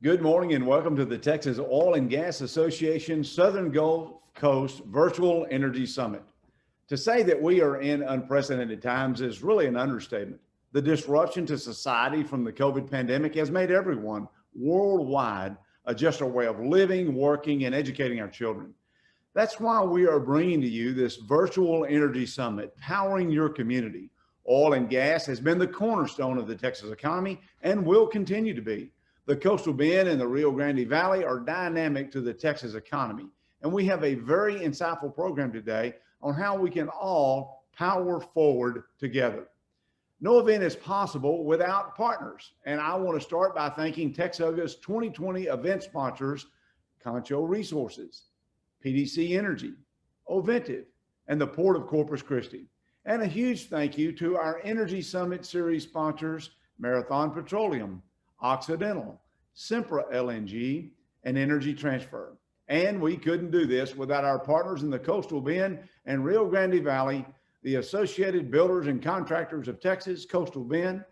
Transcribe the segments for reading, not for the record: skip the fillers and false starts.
Good morning and welcome to the Texas Oil and Gas Association Southern Gulf Coast Virtual Energy Summit. To say that we are in unprecedented times is really an understatement. The disruption to society from the COVID pandemic has made everyone worldwide adjust our way of living, working, and educating our children. That's why we are bringing to you this Virtual Energy Summit, powering your community. Oil and gas has been the cornerstone of the Texas economy and will continue to be. The coastal bend and the Rio Grande Valley are dynamic to the Texas economy. And we have a very insightful program today on how we can all power forward together. No event is possible without partners. And I want to start by thanking TXOGA's 2020 event sponsors, Concho Resources, PDC Energy, Oventive, and the Port of Corpus Christi. And a huge thank you to our Energy Summit Series sponsors, Marathon Petroleum, Occidental, Sempra LNG, and Energy Transfer. And we couldn't do this without our partners in the Coastal Bend and Rio Grande Valley, the Associated Builders and Contractors of Texas, Coastal Bend,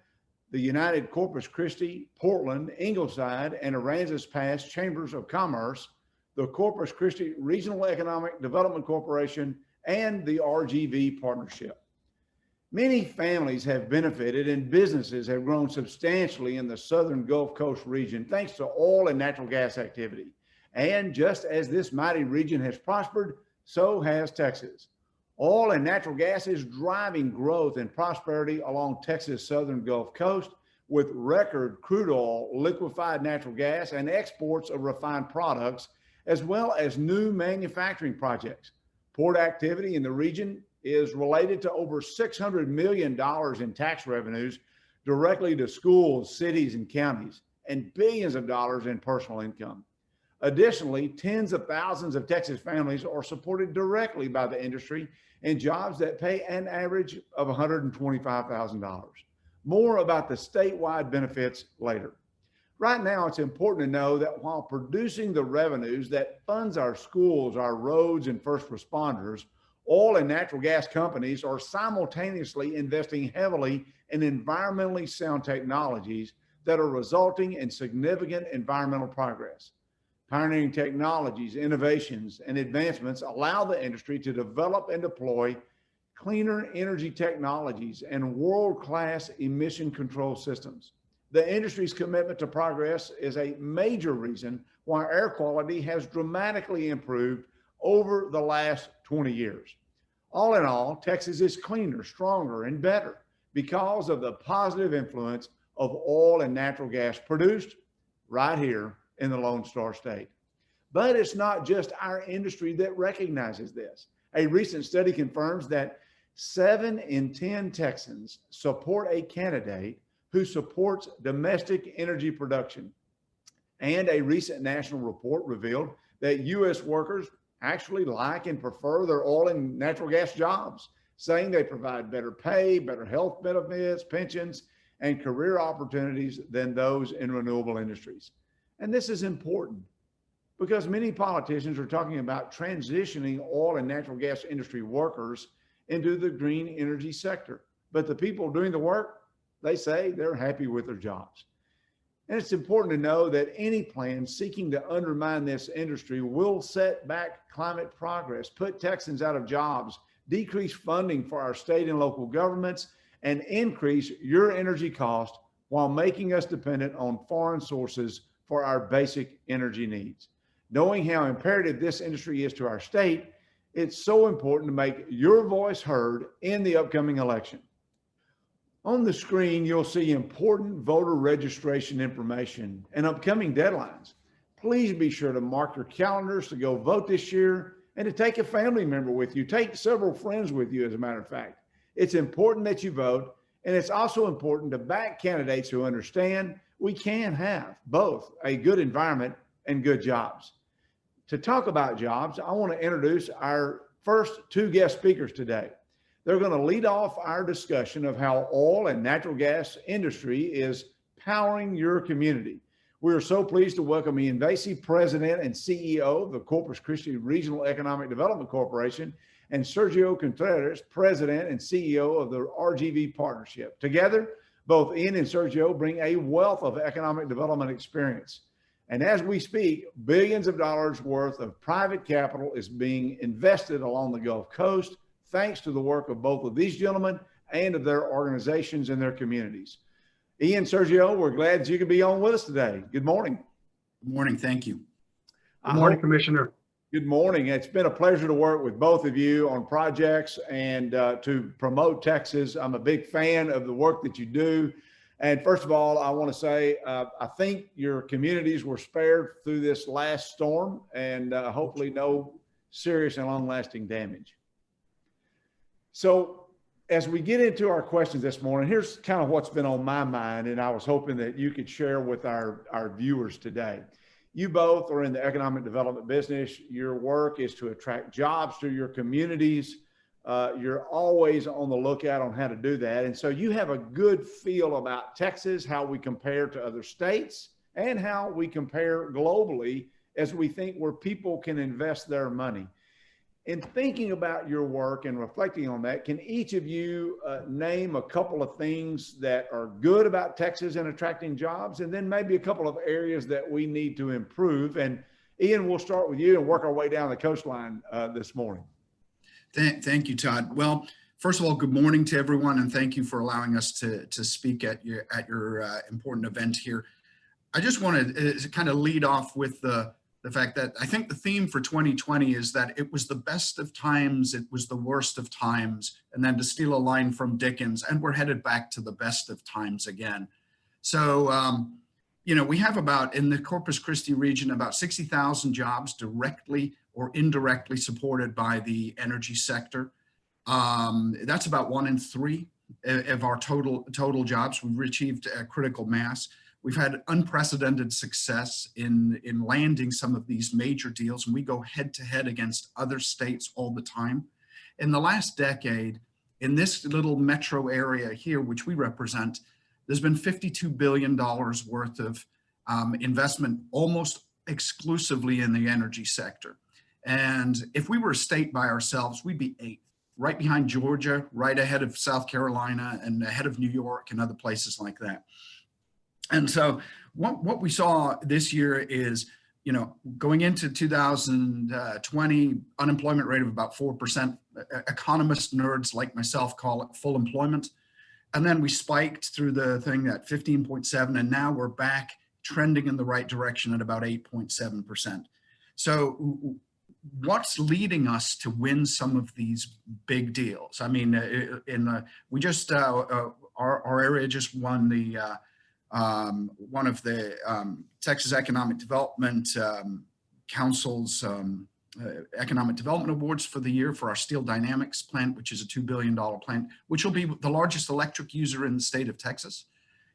the United Corpus Christi, Portland, Ingleside, and Aransas Pass Chambers of Commerce, the Corpus Christi Regional Economic Development Corporation, and the RGV Partnership. Many families have benefited and businesses have grown substantially in the Southern Gulf Coast region thanks to oil and natural gas activity. And just as this mighty region has prospered, so has Texas. Oil and natural gas is driving growth and prosperity along Texas' Southern Gulf Coast with record crude oil, liquefied natural gas, and exports of refined products, as well as new manufacturing projects. Port activity in the region is related to over $600 million in tax revenues directly to schools, cities, and counties, and billions of dollars in personal income. Additionally, tens of thousands of Texas families are supported directly by the industry in jobs that pay an average of $125,000. More about the statewide benefits later. Right now, it's important to know that while producing the revenues that funds our schools, our roads, and first responders, oil and natural gas companies are simultaneously investing heavily in environmentally sound technologies that are resulting in significant environmental progress. Pioneering technologies, innovations, and advancements allow the industry to develop and deploy cleaner energy technologies and world-class emission control systems. The industry's commitment to progress is a major reason why air quality has dramatically improved over the last 20 years. All in all, Texas is cleaner, stronger, and better because of the positive influence of oil and natural gas produced right here in the Lone Star State. But it's not just our industry that recognizes this. A recent study confirms that 7 in 10 Texans support a candidate who supports domestic energy production. And a recent national report revealed that U.S. workers actually like and prefer their oil and natural gas jobs, saying they provide better pay, better health benefits, pensions, and career opportunities than those in renewable industries. And this is important because many politicians are talking about transitioning oil and natural gas industry workers into the green energy sector. But the people doing the work, they say they're happy with their jobs. And it's important to know that any plan seeking to undermine this industry will set back climate progress, put Texans out of jobs, decrease funding for our state and local governments, and increase your energy cost while making us dependent on foreign sources for our basic energy needs. Knowing how imperative this industry is to our state, it's so important to make your voice heard in the upcoming election. On the screen, you'll see important voter registration information and upcoming deadlines. Please be sure to mark your calendars to go vote this year and to take a family member with you. Take several friends with you, as a matter of fact. It's important that you vote, and it's also important to back candidates who understand we can have both a good environment and good jobs. To talk about jobs, I want to introduce our first 2 guest speakers today. They're going to lead off our discussion of how oil and natural gas industry is powering your community. We are so pleased to welcome Iain Vasey, President and CEO of the Corpus Christi Regional Economic Development Corporation, and Sergio Contreras, President and CEO of the RGV Partnership. Together, both Iain and Sergio bring a wealth of economic development experience. And as we speak, billions of dollars worth of private capital is being invested along the Gulf Coast, thanks to the work of both of these gentlemen and of their organizations and their communities. Iain, Sergio, we're glad you could be on with us today. Good morning. Good morning. Thank you. Good morning, Commissioner. Good morning. It's been a pleasure to work with both of you on projects and to promote Texas. I'm a big fan of the work that you do. And first of all, I want to say, I think your communities were spared through this last storm, and hopefully no serious and long-lasting damage. So as we get into our questions this morning, here's kind of what's been on my mind, and I was hoping that you could share with our viewers today. You both are in the economic development business. Your work is to attract jobs to your communities. You're always on the lookout on how to do that. And so you have a good feel about Texas, how we compare to other states, and how we compare globally as we think where people can invest their money. In thinking about your work and reflecting on that, can each of you name a couple of things that are good about Texas and attracting jobs, and then maybe a couple of areas that we need to improve? And Iain, we'll start with you and work our way down the coastline this morning. Thank you, Todd. Well, first of all, good morning to everyone, and thank you for allowing us to speak at your important event here. I just want to kind of lead off with the fact that I think the theme for 2020 is that it was the best of times, it was the worst of times, and then to steal a line from Dickens, and we're headed back to the best of times again. So, you know, we have about, in the Corpus Christi region, about 60,000 jobs directly or indirectly supported by the energy sector. That's about 1 in 3 of our total jobs. We've achieved a critical mass. We've had unprecedented success in landing some of these major deals, and we go head to head against other states all the time. In the last decade, in this little metro area here, which we represent, there's been $52 billion worth of investment almost exclusively in the energy sector. And if we were a state by ourselves, we'd be 8th, right behind Georgia, right ahead of South Carolina, and ahead of New York and other places like that. And so what we saw this year is, you know, going into 2020, unemployment rate of about 4%. Economist nerds like myself call it full employment. And then we spiked through the thing at 15.7, and now we're back trending in the right direction at about 8.7%. So what's leading us to win some of these big deals? I mean, we just, our area just won the, one of the Texas Economic Development Council's Economic Development Awards for the year for our Steel Dynamics plant, which is a $2 billion plant, which will be the largest electric user in the state of Texas.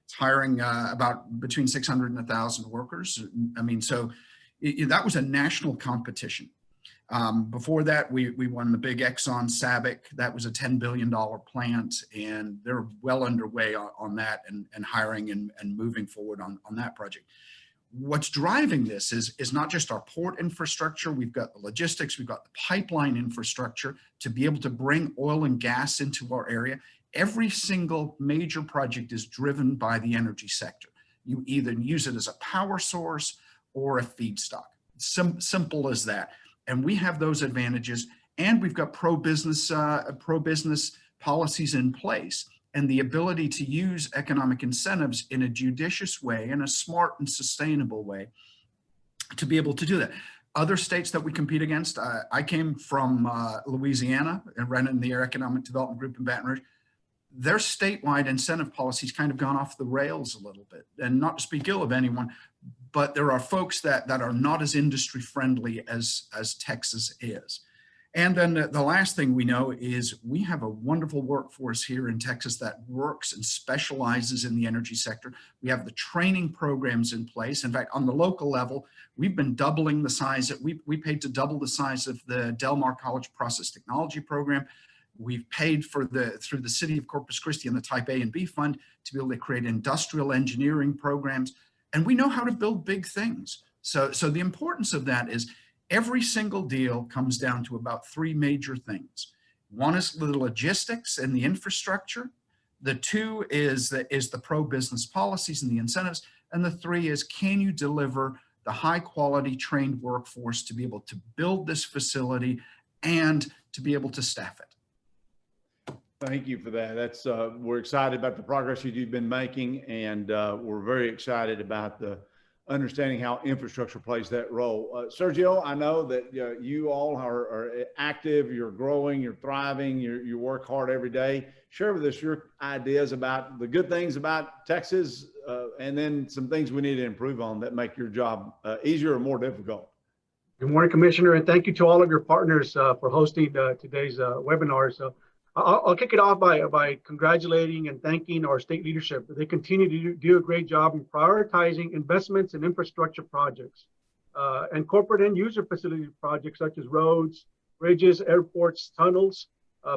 It's hiring about between 600 and 1,000 workers. I mean, so that was a national competition. Before that, we won the big Exxon SABIC. That was a $10 billion plant, and they're well underway on that and hiring and moving forward on that project. What's driving this is not just our port infrastructure. We've got the logistics, we've got the pipeline infrastructure to be able to bring oil and gas into our area. Every single major project is driven by the energy sector. You either use it as a power source or a feedstock. Simple as that. And we have those advantages, and we've got pro-business policies in place, and the ability to use economic incentives in a judicious way, in a smart and sustainable way, to be able to do that. Other states that we compete against, I came from Louisiana and ran in the Economic Development Group in Baton Rouge. Their statewide incentive policies kind of gone off the rails a little bit, and not to speak ill of anyone, but there are folks that are not as industry friendly as Texas is. And then the last thing we know is we have a wonderful workforce here in Texas that works and specializes in the energy sector. We have the training programs in place. In fact, on the local level, we've been doubling the size. We paid to double the size of the Del Mar College Process Technology Program. We've paid for through the city of Corpus Christi and the Type A and B Fund to be able to create industrial engineering programs. And we know how to build big things. So the importance of that is every single deal comes down to about 3 major things. One is the logistics and the infrastructure. The 2 is the pro-business policies and the incentives. And the 3 is, can you deliver the high quality trained workforce to be able to build this facility and to be able to staff it. Thank you for that. That's we're excited about the progress you've been making, and we're very excited about the understanding how infrastructure plays that role. Sergio, I know that you all are active, you're growing, you're thriving, you work hard every day. Share with us your ideas about the good things about Texas, and then some things we need to improve on that make your job easier or more difficult. Good morning, Commissioner, and thank you to all of your partners for hosting today's webinar. So I'll kick it off by congratulating and thanking our state leadership. They continue to do a great job in prioritizing investments in infrastructure projects and corporate end user facility projects such as roads, bridges, airports, tunnels,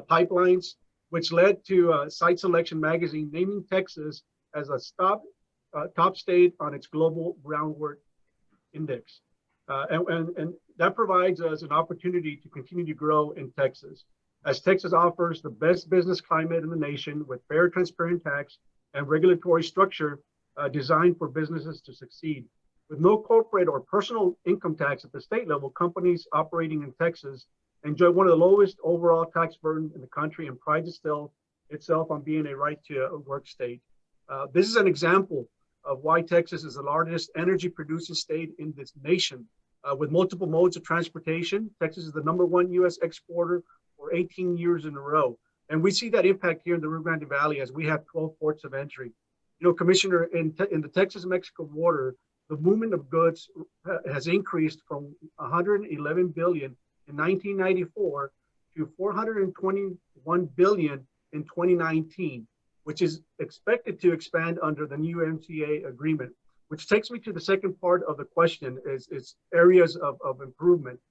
pipelines, which led to Site Selection magazine naming Texas as a top state on its global groundwork index. And that provides us an opportunity to continue to grow in Texas, as Texas offers the best business climate in the nation with fair, transparent tax and regulatory structure designed for businesses to succeed. With no corporate or personal income tax at the state level, companies operating in Texas enjoy one of the lowest overall tax burden in the country and prides itself on being a right to work state. This is an example of why Texas is the largest energy producing state in this nation. With multiple modes of transportation, Texas is the #1 U.S. exporter for 18 years in a row. And we see that impact here in the Rio Grande Valley as we have 12 ports of entry. You know, Commissioner, in the Texas-Mexico border, the movement of goods has increased from 111 billion in 1994 to 421 billion in 2019, which is expected to expand under the new USMCA agreement, which takes me to the second part of the question is areas of improvement.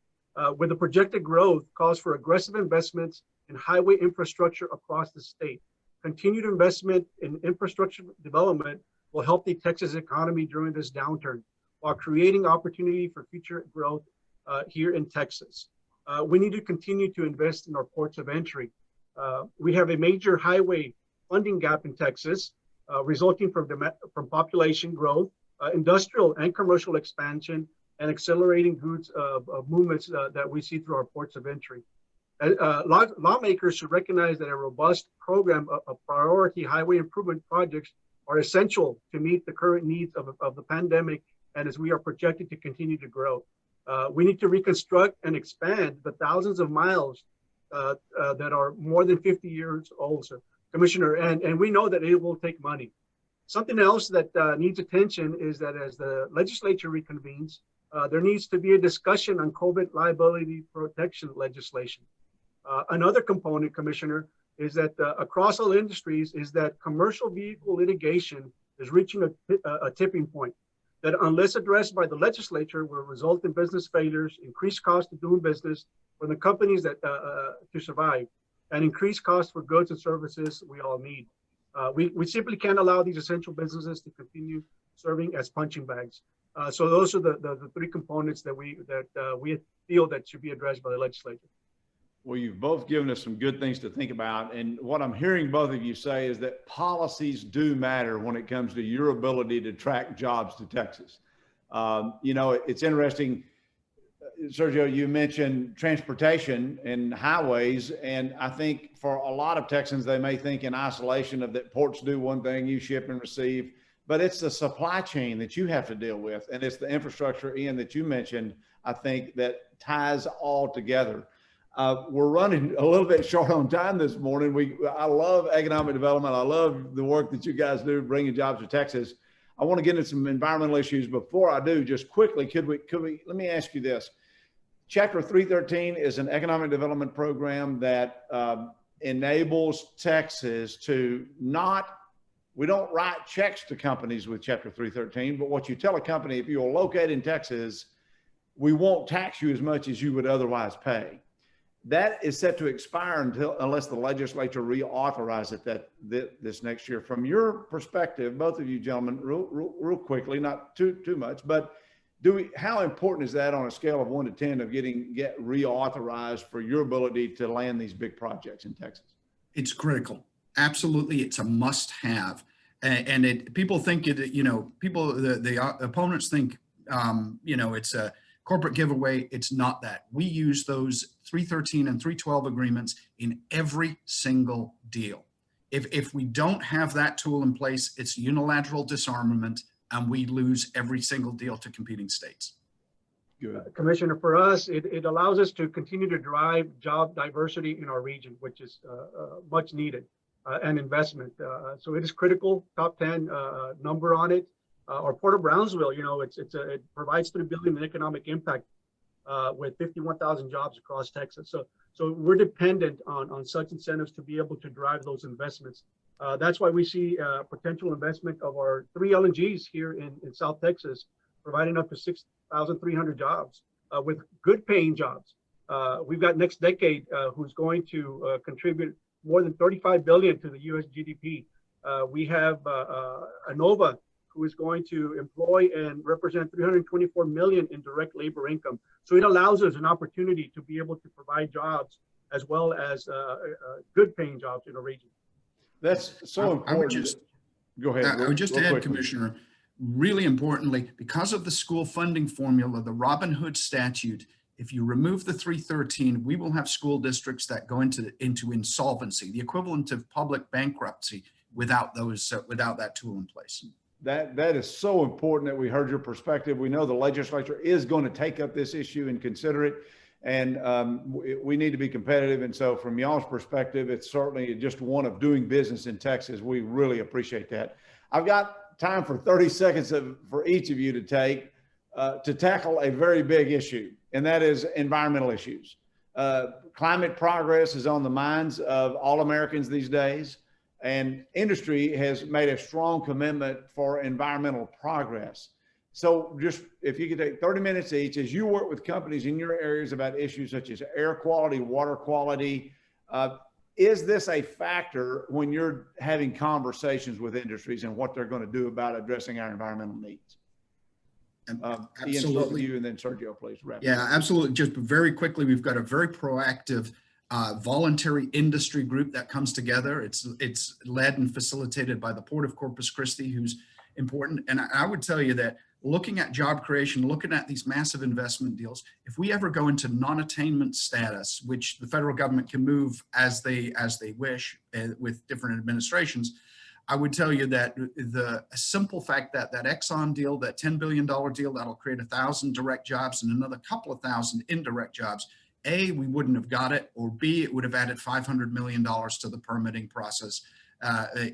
With the projected growth calls for aggressive investments in highway infrastructure across the state. Continued investment in infrastructure development will help the Texas economy during this downturn while creating opportunity for future growth here in Texas. We need to continue to invest in our ports of entry. We have a major highway funding gap in Texas, resulting from population growth, industrial and commercial expansion, and accelerating goods movements that we see through our ports of entry. Lawmakers should recognize that a robust program of priority highway improvement projects are essential to meet the current needs of the pandemic and as we are projected to continue to grow. We need to reconstruct and expand the thousands of miles that are more than 50 years old, sir. Commissioner, and we know that it will take money. Something else that needs attention is that as the legislature reconvenes, there needs to be a discussion on COVID liability protection legislation. Another component, Commissioner, is that across all industries is that commercial vehicle litigation is reaching a tipping point that unless addressed by the legislature will result in business failures, increased cost of doing business for the companies that to survive, and increased costs for goods and services we all need. We simply can't allow these essential businesses to continue serving as punching bags. So those are the three components that we feel that should be addressed by the legislature. Well, you've both given us some good things to think about. And what I'm hearing both of you say is that policies do matter when it comes to your ability to attract jobs to Texas. You know, it's interesting, Sergio, you mentioned transportation and highways. And I think for a lot of Texans, they may think in isolation of that ports do one thing, you ship and receive, but it's the supply chain that you have to deal with. And it's the infrastructure, Iain, that you mentioned, I think that ties all together. We're running a little bit short on time this morning. I love economic development. I love the work that you guys do bringing jobs to Texas. I want to get into some environmental issues. Before I do, just quickly, could we, let me ask you this. Chapter 313 is an economic development program that enables Texas to we don't write checks to companies with Chapter 313, but what you tell a company, if you're located in Texas, we won't tax you as much as you would otherwise pay. That is set to expire unless the legislature reauthorizes it this next year. From your perspective, both of you gentlemen, real quickly, not too much, but how important is that on a scale of 1 to 10 of get reauthorized for your ability to land these big projects in Texas? It's critical. Absolutely, it's a must-have. And people think the opponents think it's a corporate giveaway. It's not that. We use those 313 and 312 agreements in every single deal. If we don't have that tool in place, it's unilateral disarmament, and we lose every single deal to competing states. Good. Commissioner, for us, it allows us to continue to drive job diversity in our region, which is much needed, and investment. So it is critical, top 10 number on it. Our Port of Brownsville, it provides $3 billion in economic impact with 51,000 jobs across Texas. So we're dependent on such incentives to be able to drive those investments. That's why we see potential investment of our 3 LNGs here in South Texas, providing up to 6,300 jobs with good paying jobs. We've got Next Decade, who's going to contribute more than $35 billion to the US GDP. We have ANOVA, who is going to employ and represent 324 million in direct labor income. So it allows us an opportunity to be able to provide jobs as well as good paying jobs in the region. That's so important. Go ahead. I would just add, Commissioner, really importantly, because of the school funding formula, the Robin Hood statute, if you remove the 313, we will have school districts that go into insolvency, the equivalent of public bankruptcy, without that tool in place. That is so important that we heard your perspective. We know the legislature is going to take up this issue and consider it, and we need to be competitive. And so from y'all's perspective, it's certainly just one of doing business in Texas. We really appreciate that. I've got time for 30 seconds for each of you to take to tackle a very big issue, and that is environmental issues. Climate progress is on the minds of all Americans these days. And industry has made a strong commitment for environmental progress. So just if you could take 30 minutes each, as you work with companies in your areas about issues such as air quality, water quality, is this a factor when you're having conversations with industries and what they're going to do about addressing our environmental needs? Absolutely. Iain, you, and then Sergio, please wrap. Yeah, absolutely. Just very quickly, we've got a very proactive voluntary industry group that comes together. It's led and facilitated by the Port of Corpus Christi, who's important. And I would tell you that looking at job creation, looking at these massive investment deals, if we ever go into non-attainment status, which the federal government can move as they wish with different administrations, I would tell you that the simple fact that Exxon deal, that $10 billion deal, that'll create 1,000 direct jobs and another couple of thousand indirect jobs. A, we wouldn't have got it, or B, it would have added $500 million to the permitting process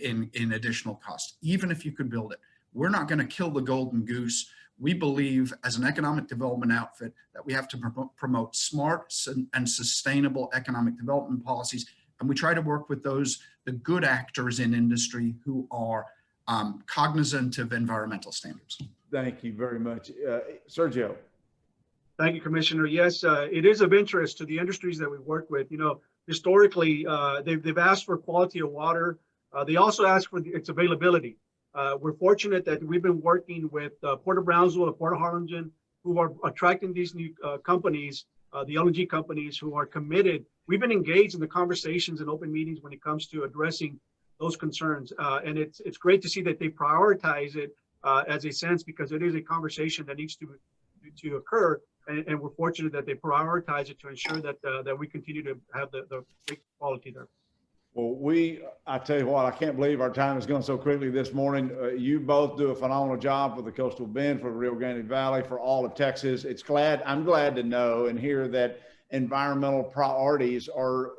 in additional cost, even if you could build it. We're not going to kill the golden goose. We believe as an economic development outfit that we have to promote smart and sustainable economic development policies. And we try to work with the good actors in industry who are cognizant of environmental standards. Thank you very much. Sergio. Thank you, Commissioner. Yes, it is of interest to the industries that we work with. Historically, they've asked for quality of water. They also ask for its availability. We're fortunate that we've been working with Port of Brownsville and Port of Harlingen, who are attracting these new companies, the LNG companies who are committed. We've been engaged in the conversations and open meetings when it comes to addressing those concerns. And it's great to see that they prioritize it as a sense, because it is a conversation that needs to occur. And we're fortunate that they prioritize it to ensure that that we continue to have the great quality there. Well, I tell you what, I can't believe our time has gone so quickly this morning. You both do a phenomenal job for the Coastal Bend, for the Rio Grande Valley, for all of Texas. I'm glad to know and hear that environmental priorities are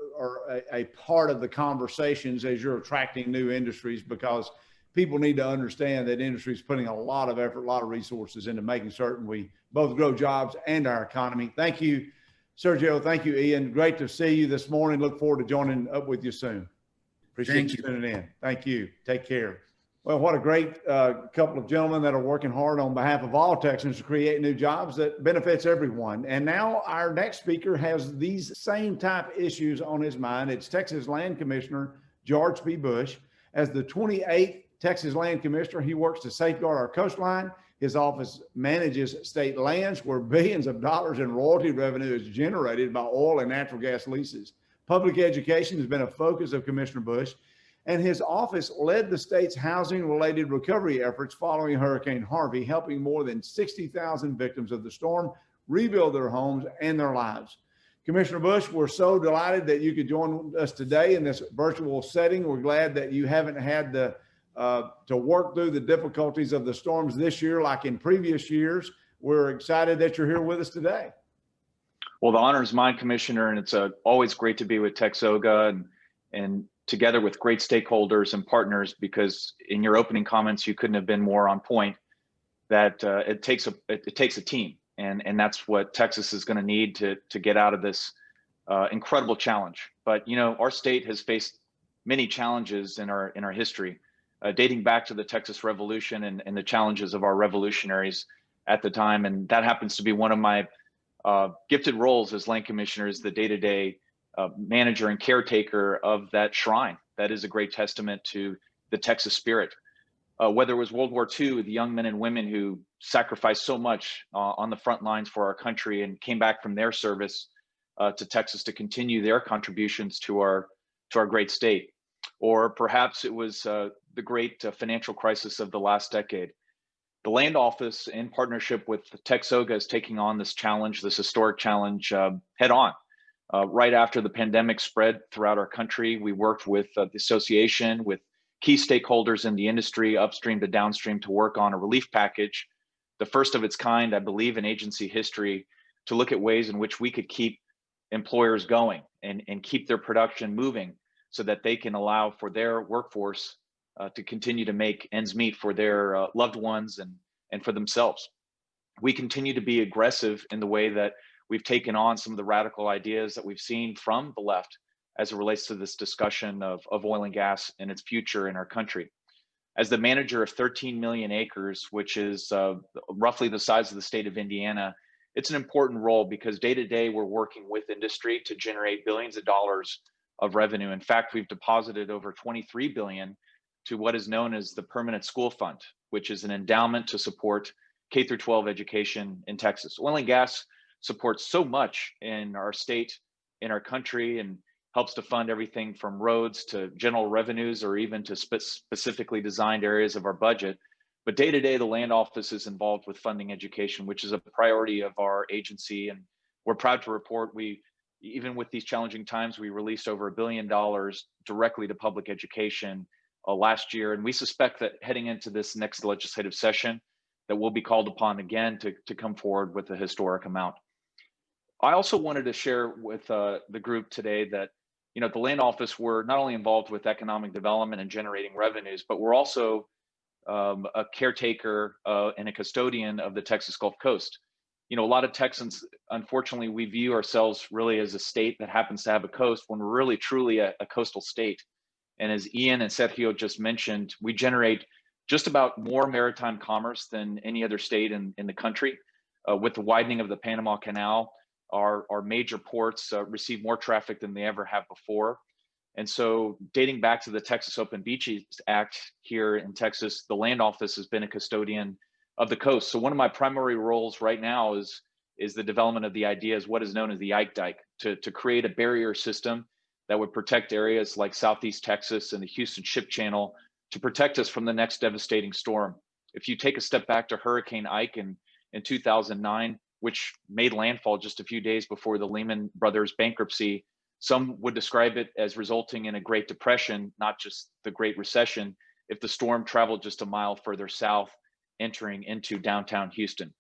a part of the conversations as you're attracting new industries, because people need to understand that industry is putting a lot of effort, a lot of resources into making certain we both grow jobs and our economy. Thank you, Sergio. Thank you, Iain. Great to see you this morning. Look forward to joining up with you soon. Appreciate you tuning in. Thank you. Take care. Well, what a great couple of gentlemen that are working hard on behalf of all Texans to create new jobs that benefits everyone. And now our next speaker has these same type issues on his mind. It's Texas Land Commissioner George P. Bush. As the 28th Texas Land Commissioner, he works to safeguard our coastline. His office manages state lands where billions of dollars in royalty revenue is generated by oil and natural gas leases. Public education has been a focus of Commissioner Bush, and his office led the state's housing-related recovery efforts following Hurricane Harvey, helping more than 60,000 victims of the storm rebuild their homes and their lives. Commissioner Bush, we're so delighted that you could join us today in this virtual setting. We're glad that you haven't had to work through the difficulties of the storms this year like in previous years. We're excited that you're here with us today. Well, the honor is mine, Commissioner, and it's always great to be with TXOGA and together with great stakeholders and partners, because in your opening comments, you couldn't have been more on point that it takes a team. And that's what Texas is going to need to get out of this incredible challenge. But you know, our state has faced many challenges in our history, dating back to the Texas Revolution and the challenges of our revolutionaries at the time. And that happens to be one of my gifted roles as land commissioner, is the day-to-day manager and caretaker of that shrine. That is a great testament to the Texas spirit. Whether it was World War II, the young men and women who sacrificed so much on the front lines for our country and came back from their service to Texas to continue their contributions to our great state. Or perhaps it was the great financial crisis of the last decade. The Land Office, in partnership with TXOGA, is taking on this challenge, this historic challenge, head on. Right after the pandemic spread throughout our country, we worked with the association, with key stakeholders in the industry, upstream to downstream, to work on a relief package, the first of its kind, I believe, in agency history, to look at ways in which we could keep employers going and keep their production moving so that they can allow for their workforce to continue to make ends meet for their loved ones and for themselves. We continue to be aggressive in the way that we've taken on some of the radical ideas that we've seen from the left as it relates to this discussion of oil and gas and its future in our country. As the manager of 13 million acres, which is roughly the size of the state of Indiana, it's an important role because day to day we're working with industry to generate billions of dollars of revenue. In fact, we've deposited over 23 billion to what is known as the Permanent School Fund, which is an endowment to support K through 12 education in Texas. Oil and gas supports so much in our state, in our country, and helps to fund everything from roads to general revenues or even to specifically designed areas of our budget. But day to day, the Land Office is involved with funding education, which is a priority of our agency. And we're proud to report even with these challenging times, we released over $1 billion directly to public education last year. And we suspect that heading into this next legislative session, that we'll be called upon again to come forward with a historic amount. I also wanted to share with the group today that, you know, the Land Office, we're not only involved with economic development and generating revenues, but we're also a caretaker and a custodian of the Texas Gulf Coast. You know, a lot of Texans, unfortunately, we view ourselves really as a state that happens to have a coast when we're really truly a coastal state. And as Iain and Sergio just mentioned, we generate just about more maritime commerce than any other state in the country. With the widening of the Panama Canal, our major ports receive more traffic than they ever have before. And so dating back to the Texas Open Beaches Act here in Texas, the Land Office has been a custodian of the coast. So one of my primary roles right now is the development of the ideas, what is known as the Ike Dike, to create a barrier system that would protect areas like Southeast Texas and the Houston Ship Channel to protect us from the next devastating storm. If you take a step back to Hurricane Ike in 2009, which made landfall just a few days before the Lehman Brothers bankruptcy, some would describe it as resulting in a Great Depression, not just the Great Recession, if the storm traveled just a mile further south, entering into downtown Houston.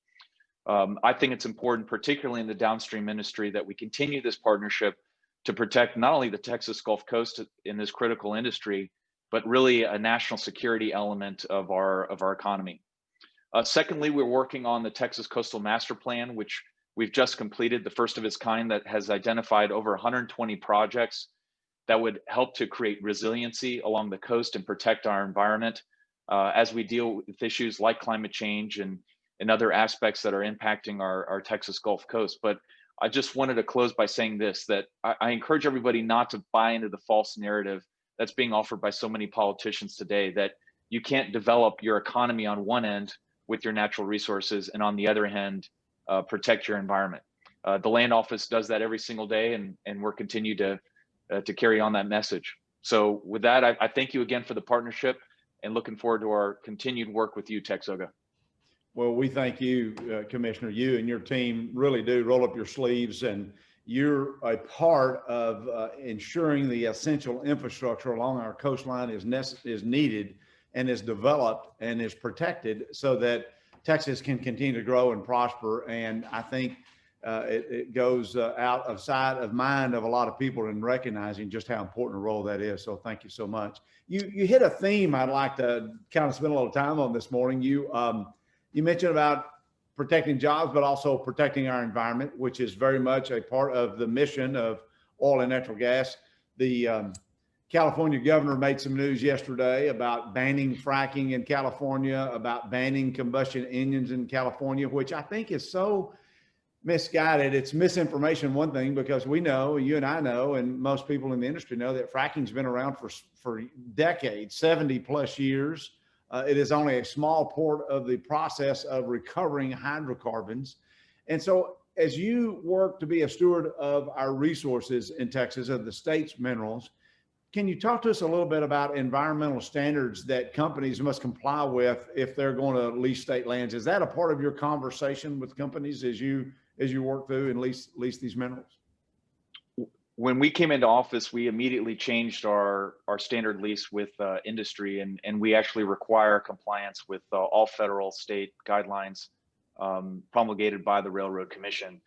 I think it's important, particularly in the downstream industry, that we continue this partnership to protect not only the Texas Gulf Coast in this critical industry, but really a national security element of our economy. Secondly, we're working on the Texas Coastal Master Plan, which we've just completed, the first of its kind, that has identified over 120 projects that would help to create resiliency along the coast and protect our environment as we deal with issues like climate change and other aspects that are impacting our Texas Gulf Coast. But I just wanted to close by saying this, that I encourage everybody not to buy into the false narrative that's being offered by so many politicians today, that you can't develop your economy on one end with your natural resources and on the other hand, protect your environment. The Land Office does that every single day, and we're continue to carry on that message. So with that, I thank you again for the partnership and looking forward to our continued work with you, TXOGA. Well, we thank you, Commissioner. You and your team really do roll up your sleeves, and you're a part of ensuring the essential infrastructure along our coastline is needed and is developed and is protected so that Texas can continue to grow and prosper. And I think it goes out of sight of mind of a lot of people in recognizing just how important a role that is. So thank you so much. You hit a theme I'd like to kind of spend a little time on this morning. You mentioned about protecting jobs, but also protecting our environment, which is very much a part of the mission of oil and natural gas. The California governor made some news yesterday about banning fracking in California, about banning combustion engines in California, which I think is so misguided. It's misinformation, one thing, because we know, you and I know, and most people in the industry know that fracking's been around for decades, 70 plus years. It is only a small part of the process of recovering hydrocarbons. And so as you work to be a steward of our resources in Texas, of the state's minerals, can you talk to us a little bit about environmental standards that companies must comply with if they're going to lease state lands? Is that a part of your conversation with companies as you work through and lease these minerals? When we came into office, we immediately changed our standard lease with industry, and we actually require compliance with all federal state guidelines promulgated by the Railroad Commission.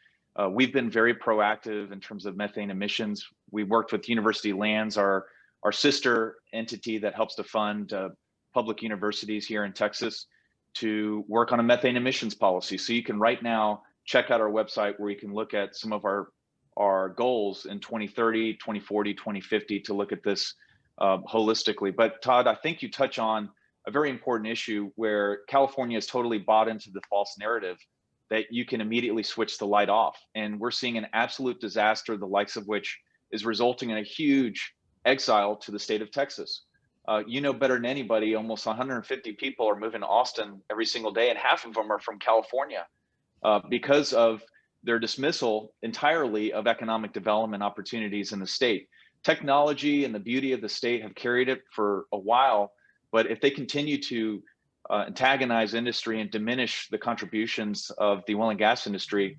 We've been very proactive in terms of methane emissions. We worked with University Lands, our sister entity that helps to fund public universities here in Texas, to work on a methane emissions policy. So you can right now check out our website where you can look at some of our goals in 2030, 2040, 2050 to look at this holistically. But Todd, I think you touch on a very important issue where California has totally bought into the false narrative that you can immediately switch the light off. And we're seeing an absolute disaster, the likes of which is resulting in a huge exile to the state of Texas. You know better than anybody, almost 150 people are moving to Austin every single day, and half of them are from California because of their dismissal entirely of economic development opportunities in the state. Technology and the beauty of the state have carried it for a while, but if they continue to antagonize industry and diminish the contributions of the oil and gas industry,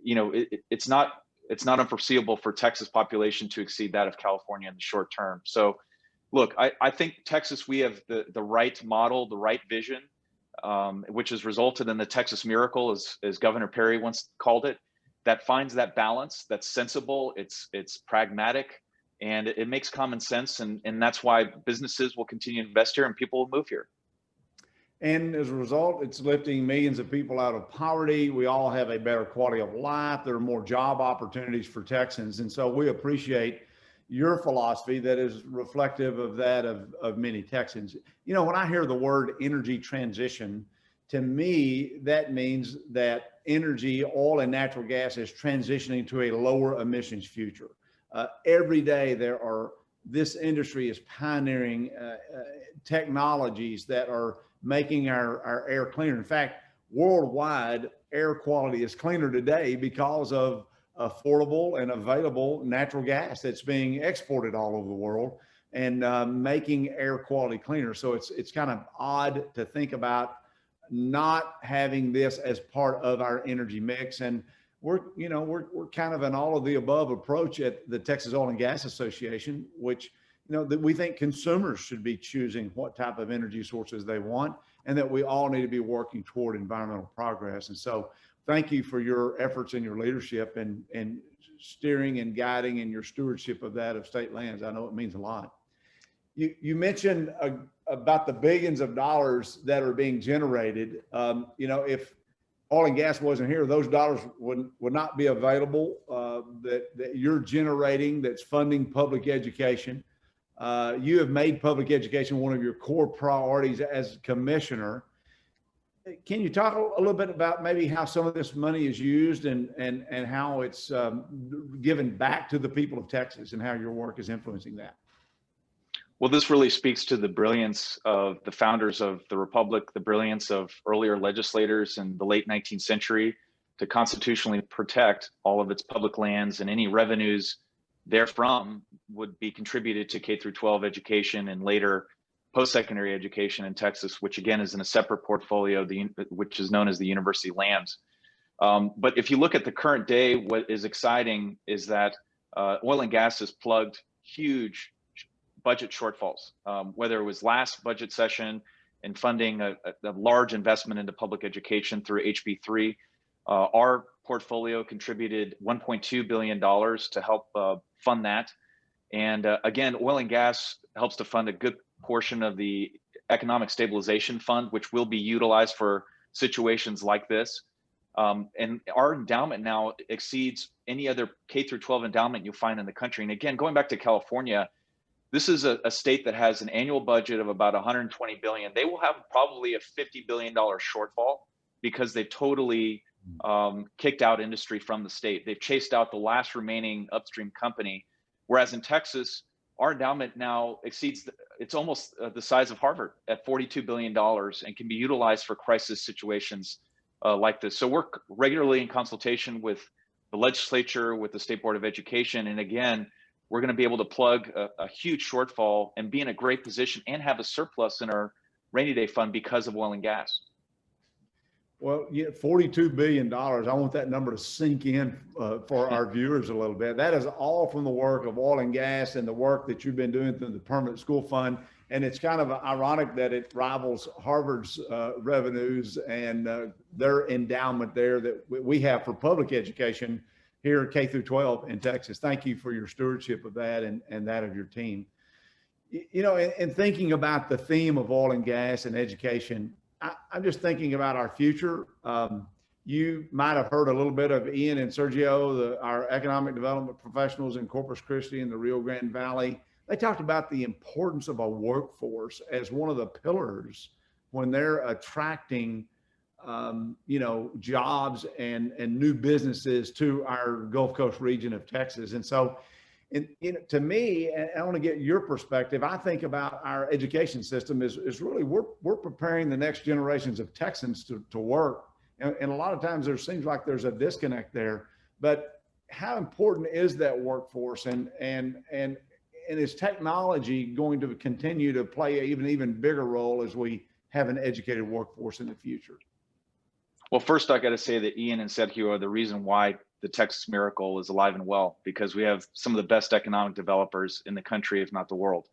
you know, it's not unforeseeable for Texas population to exceed that of California in the short term. So look, I think Texas, we have the right model, the right vision, which has resulted in the Texas miracle, as Governor Perry once called it, that finds that balance, that's sensible, it's pragmatic, and it makes common sense. And that's why businesses will continue to invest here and people will move here. And as a result, it's lifting millions of people out of poverty. We all have a better quality of life. There are more job opportunities for Texans. And so we appreciate your philosophy that is reflective of that of many Texans. You know, when I hear the word energy transition, to me, that means that energy, oil and natural gas is transitioning to a lower emissions future. Every day this industry is pioneering technologies that are making our air cleaner. In fact, worldwide air quality is cleaner today because of affordable and available natural gas that's being exported all over the world and making air quality cleaner. So it's kind of odd to think about not having this as part of our energy mix. And we're kind of an all of the above approach at the Texas Oil and Gas Association, which, you know, that we think consumers should be choosing what type of energy sources they want, and that we all need to be working toward environmental progress. And so thank you for your efforts and your leadership and steering and guiding and your stewardship of that of state lands. I know it means a lot. You mentioned about the billions of dollars that are being generated. You know, if oil and gas wasn't here, those dollars would not be available that you're generating, that's funding public education. You have made public education one of your core priorities as commissioner. Can you talk a little bit about maybe how some of this money is used and how it's given back to the people of Texas and how your work is influencing that? Well, this really speaks to the brilliance of the founders of the Republic, the brilliance of earlier legislators in the late 19th century to constitutionally protect all of its public lands and any revenues therefrom would be contributed to K through 12 education and later post-secondary education in Texas, which again is in a separate portfolio, which is known as the University Lands. But if you look at the current day, what is exciting is that oil and gas has plugged huge budget shortfalls, whether it was last budget session and funding a large investment into public education through HB3. Our portfolio contributed $1.2 billion to help fund that. And again, oil and gas helps to fund a good portion of the Economic Stabilization Fund, which will be utilized for situations like this. And our endowment now exceeds any other K through 12 endowment you'll find in the country. And again, going back to California, this is a state that has an annual budget of about 120 billion. They will have probably a $50 billion shortfall because they totally kicked out industry from the state. They've chased out the last remaining upstream company. Whereas in Texas, our endowment now exceeds, it's almost the size of Harvard at $42 billion and can be utilized for crisis situations like this. So we're regularly in consultation with the legislature, with the State Board of Education. And again, we're going to be able to plug a huge shortfall and be in a great position and have a surplus in our rainy day fund because of oil and gas. Well, yeah, $42 billion. I want that number to sink in for our viewers a little bit. That is all from the work of oil and gas and the work that you've been doing through the Permanent School Fund. And it's kind of ironic that it rivals Harvard's revenues and their endowment there that we have for public education here at K through 12 in Texas. Thank you for your stewardship of that and that of your team. You know, in thinking about the theme of oil and gas and education, I'm just thinking about our future. You might have heard a little bit of Iain and Sergio, our economic development professionals in Corpus Christi and the Rio Grande Valley. They talked about the importance of a workforce as one of the pillars when they're attracting, you know, jobs and new businesses to our Gulf Coast region of Texas. And so, to me, and I want to get your perspective, I think about our education system is really, we're preparing the next generations of Texans to work. And a lot of times there seems like there's a disconnect there, but how important is that workforce and is technology going to continue to play an even bigger role as we have an educated workforce in the future? Well, first I got to say that Iain and Sergio are the reason why the Texas Miracle is alive and well, because we have some of the best economic developers in the country, if not the world.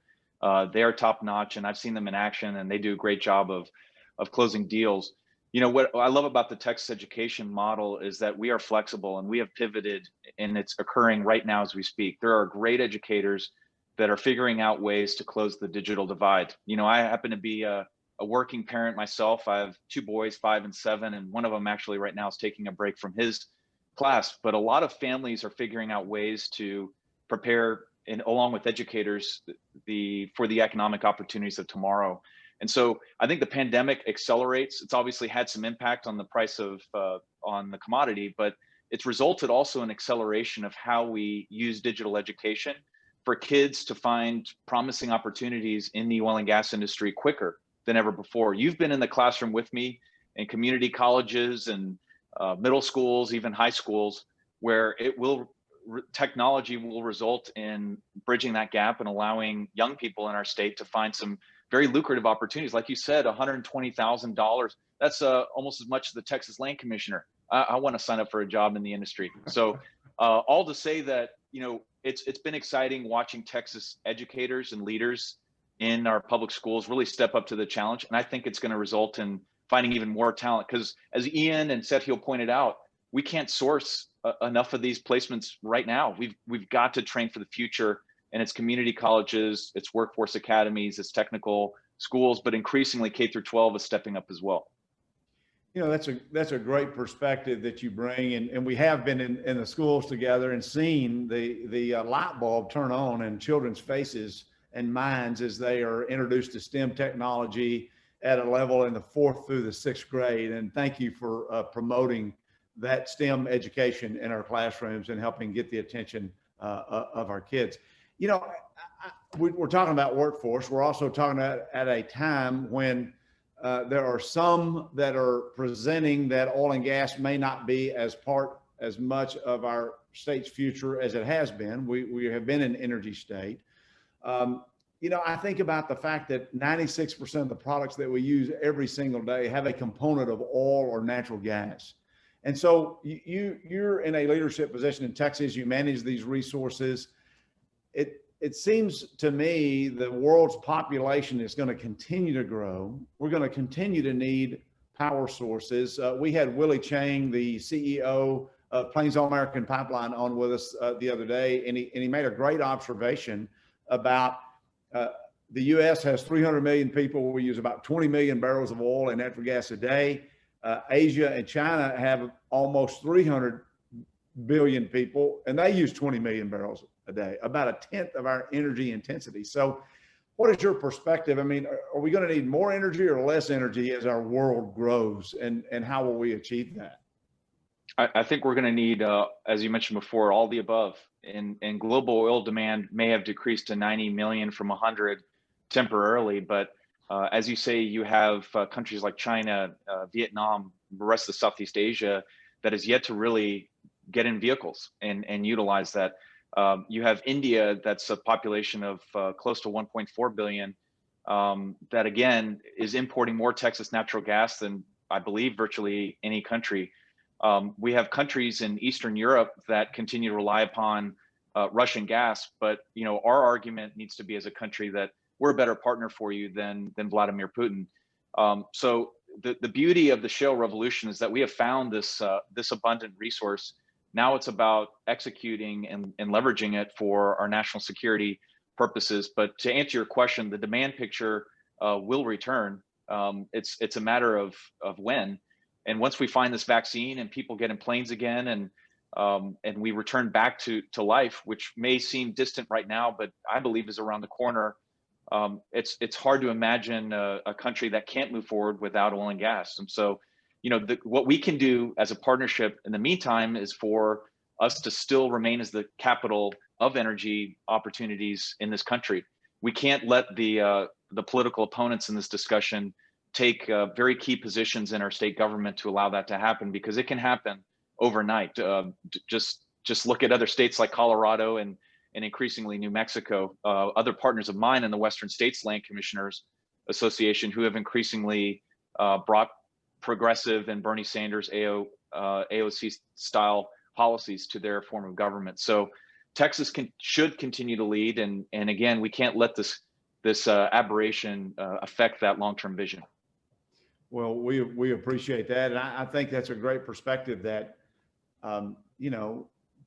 They are top notch, and I've seen them in action, and they do a great job of closing deals. You know, what I love about the Texas education model is that we are flexible and we have pivoted, and it's occurring right now as we speak. There are great educators that are figuring out ways to close the digital divide. You know, I happen to be a working parent myself. I have two boys, 5 and 7, and one of them actually right now is taking a break from his class. But a lot of families are figuring out ways to prepare, and along with educators, for the economic opportunities of tomorrow. And so I think the pandemic accelerates. It's obviously had some impact on the price of on the commodity, but it's resulted also in acceleration of how we use digital education for kids to find promising opportunities in the oil and gas industry quicker than ever before. You've been in the classroom with me in community colleges and middle schools, even high schools, where technology will result in bridging that gap and allowing young people in our state to find some very lucrative opportunities. Like you said, $120,000, that's almost as much as the Texas Land Commissioner. I want to sign up for a job in the industry. So all to say that, you know, it's been exciting watching Texas educators and leaders in our public schools really step up to the challenge. And I think it's going to result in finding even more talent, because as Iain and Sergio pointed out, we can't source enough of these placements right now. We've got to train for the future, and it's community colleges, it's workforce academies, it's technical schools, but increasingly K through 12 is stepping up as well. You know, that's a great perspective that you bring, and we have been in the schools together and seen the light bulb turn on in children's faces and minds as they are introduced to STEM technology at a level in the 4th through the 6th grade. And thank you for promoting that STEM education in our classrooms and helping get the attention of our kids. You know, we're talking about workforce. We're also talking about at a time when there are some that are presenting that oil and gas may not be as as much of our state's future as it has been. We have been an energy state. I think about the fact that 96% of the products that we use every single day have a component of oil or natural gas. And so you're in a leadership position in Texas. You manage these resources. It seems to me the world's population is going to continue to grow. We're going to continue to need power sources. We had Willie Chang, the CEO of Plains All American Pipeline, on with us the other day, and he made a great observation about the U.S. has 300 million people. We use about 20 million barrels of oil and natural gas a day. Asia and China have almost 300 billion people, and they use 20 million barrels a day, about a tenth of our energy intensity. So what is your perspective? I mean, are we going to need more energy or less energy as our world grows, and how will we achieve that? I think we're going to need, as you mentioned before, all the above. And global oil demand may have decreased to 90 million from 100 temporarily, but as you say, you have countries like China, Vietnam, the rest of Southeast Asia that is yet to really get in vehicles and utilize that. You have India, that's a population of close to 1.4 billion, that again is importing more Texas natural gas than I believe virtually any country. We have countries in Eastern Europe that continue to rely upon Russian gas, but our argument needs to be as a country that we're a better partner for you than Vladimir Putin. So the beauty of the shale revolution is that we have found this abundant resource. Now it's about executing and leveraging it for our national security purposes. But to answer your question, the demand picture will return. It's a matter of when. And once we find this vaccine and people get in planes again, and we return back to life, which may seem distant right now, but I believe is around the corner. It's hard to imagine a country that can't move forward without oil and gas. And so, what we can do as a partnership in the meantime is for us to still remain as the capital of energy opportunities in this country. We can't let the political opponents in this discussion take very key positions in our state government to allow that to happen, because it can happen overnight. Just look at other states like Colorado and increasingly New Mexico, other partners of mine in the Western States Land Commissioners Association, who have increasingly brought progressive and Bernie Sanders AOC style policies to their form of government. So Texas should continue to lead, and again, we can't let this aberration affect that long-term vision. Well, we appreciate that, and I think that's a great perspective that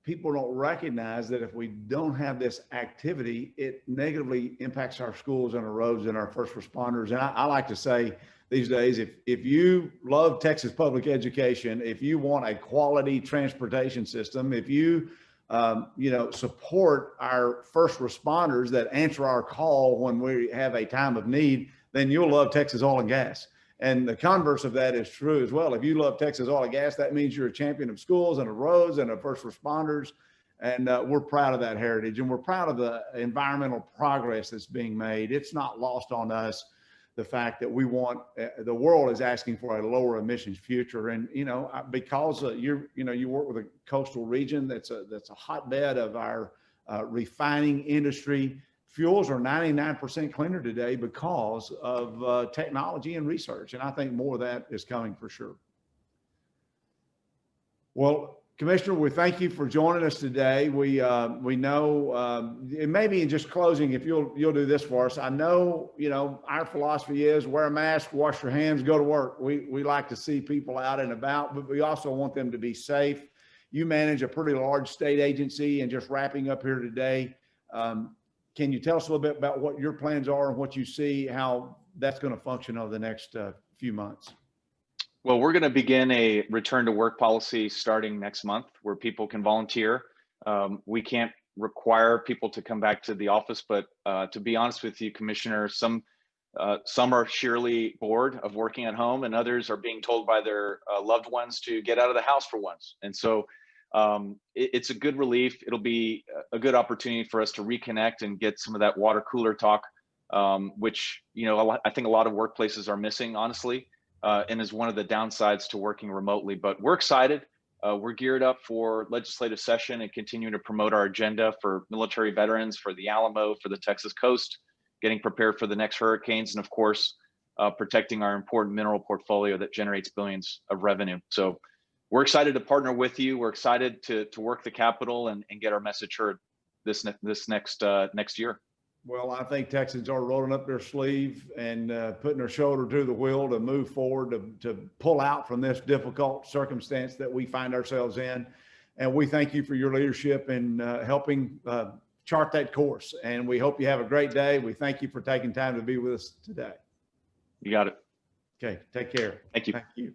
people don't recognize that if we don't have this activity, it negatively impacts our schools and our roads and our first responders. And I like to say these days, if you love Texas public education, if you want a quality transportation system, if you support our first responders that answer our call when we have a time of need, then you'll love Texas oil and gas. And the converse of that is true as well. If you love Texas oil and gas, that means you're a champion of schools and of roads and of first responders. And we're proud of that heritage, and we're proud of the environmental progress that's being made. It's not lost on us, the fact that we want, the world is asking for a lower emissions future. And, because you work with a coastal region that's a hotbed of our refining industry. Fuels are 99% cleaner today because of technology and research. And I think more of that is coming for sure. Well, Commissioner, we thank you for joining us today. We know, and maybe in just closing, if you'll do this for us. I know, our philosophy is wear a mask, wash your hands, go to work. We like to see people out and about, but we also want them to be safe. You manage a pretty large state agency, and just wrapping up here today, can you tell us a little bit about what your plans are and what you see, how that's going to function over the next few months? Well, we're going to begin a return to work policy starting next month, where people can volunteer. We can't require people to come back to the office, but to be honest with you, Commissioner, some are sheerly bored of working at home, and others are being told by their loved ones to get out of the house for once. And so it's a good relief. It'll be a good opportunity for us to reconnect and get some of that water cooler talk, which I think a lot of workplaces are missing, honestly, and is one of the downsides to working remotely. But we're excited. We're geared up for legislative session and continuing to promote our agenda for military veterans, for the Alamo, for the Texas coast, getting prepared for the next hurricanes, and of course, protecting our important mineral portfolio that generates billions of revenue. So we're excited to partner with you. We're excited to work the Capitol and get our message heard this next year. Well, I think Texans are rolling up their sleeve and putting their shoulder to the wheel to move forward, to pull out from this difficult circumstance that we find ourselves in. And we thank you for your leadership in helping chart that course. And we hope you have a great day. We thank you for taking time to be with us today. You got it. Okay, take care. Thank you. Thank you.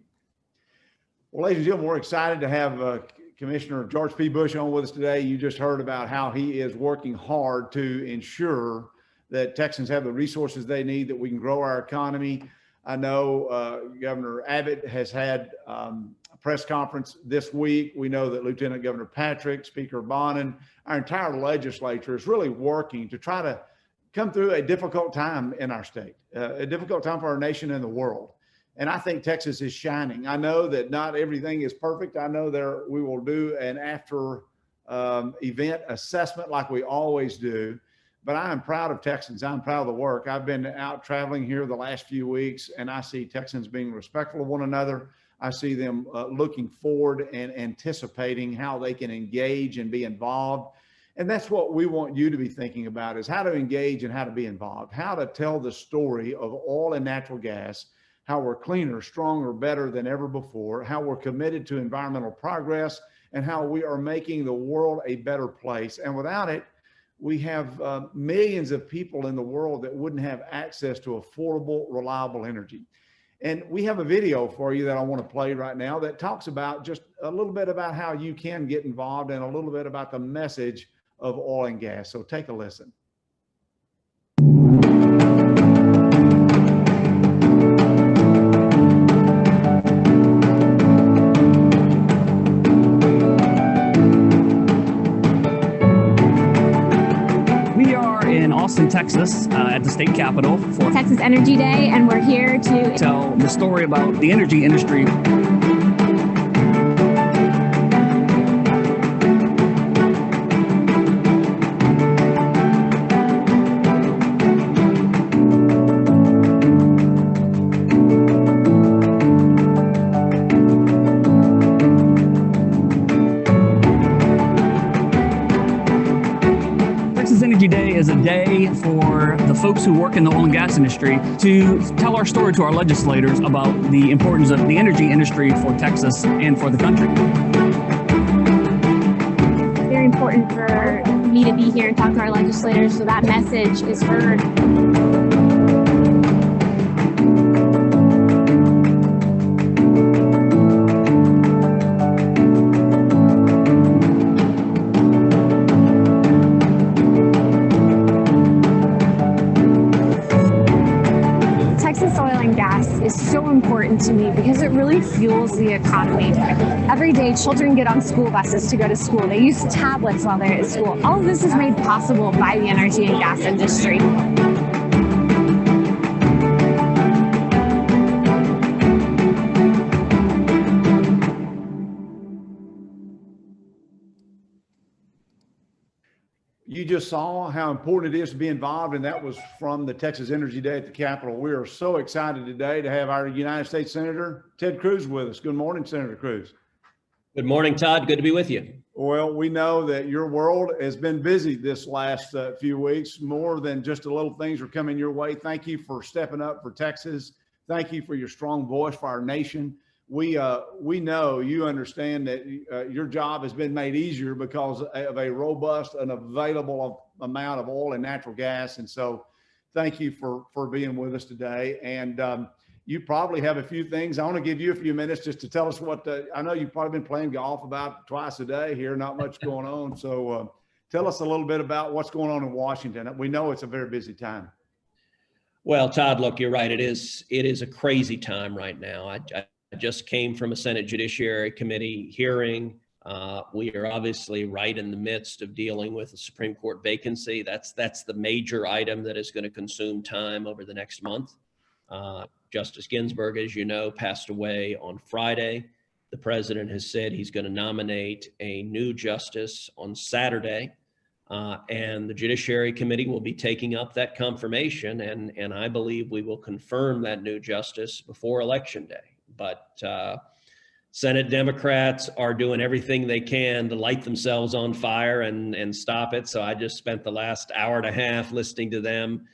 Well, ladies and gentlemen, we're excited to have Commissioner George P. Bush on with us today. You just heard about how he is working hard to ensure that Texans have the resources they need, that we can grow our economy. I know Governor Abbott has had a press conference this week. We know that Lieutenant Governor Patrick, Speaker Bonin, our entire legislature is really working to try to come through a difficult time in our state, a difficult time for our nation and the world. And I think Texas is shining. I know that not everything is perfect. I know we will do an after event assessment like we always do, but I am proud of Texans. I'm proud of the work. I've been out traveling here the last few weeks, and I see Texans being respectful of one another. I see them looking forward and anticipating how they can engage and be involved. And that's what we want you to be thinking about, is how to engage and how to be involved, how to tell the story of oil and natural gas, how we're cleaner, stronger, better than ever before, how we're committed to environmental progress, and how we are making the world a better place. And without it, we have millions of people in the world that wouldn't have access to affordable, reliable energy. And we have a video for you that I want to play right now that talks about just a little bit about how you can get involved and a little bit about the message of oil and gas. So take a listen. Austin, Texas, at the state capitol for Texas Energy Day, and we're here to tell the story about the energy industry. Energy Day is a day for the folks who work in the oil and gas industry to tell our story to our legislators about the importance of the energy industry for Texas and for the country. It's very important for me to be here and talk to our legislators so that message is heard. So important to me because it really fuels the economy. Every day, children get on school buses to go to school. They use tablets while they're at school. All of this is made possible by the energy and gas industry. You just saw how important it is to be involved, and that was from the Texas Energy Day at the Capitol. We are so excited today to have our United States Senator Ted Cruz with us. Good morning, Senator Cruz. Good morning, Todd. Good to be with you. Well, we know that your world has been busy this last few weeks. More than just a little things are coming your way. Thank you for stepping up for Texas. Thank you for your strong voice for our nation. We know you understand that your job has been made easier because of a robust and available amount of oil and natural gas. And so thank you for being with us today. And you probably have a few things. I want to give you a few minutes just to tell us I know you've probably been playing golf about twice a day here, not much going on. So tell us a little bit about what's going on in Washington. We know it's a very busy time. Well, Todd, look, you're right. It is a crazy time right now. I just came from a Senate Judiciary Committee hearing. We are obviously right in the midst of dealing with a Supreme Court vacancy. That's the major item that is going to consume time over the next month. Justice Ginsburg, as you know, passed away on Friday. The president has said he's going to nominate a new justice on Saturday, and the Judiciary Committee will be taking up that confirmation, and I believe we will confirm that new justice before Election Day. But Senate Democrats are doing everything they can to light themselves on fire and stop it. So I just spent the last hour and a half listening to them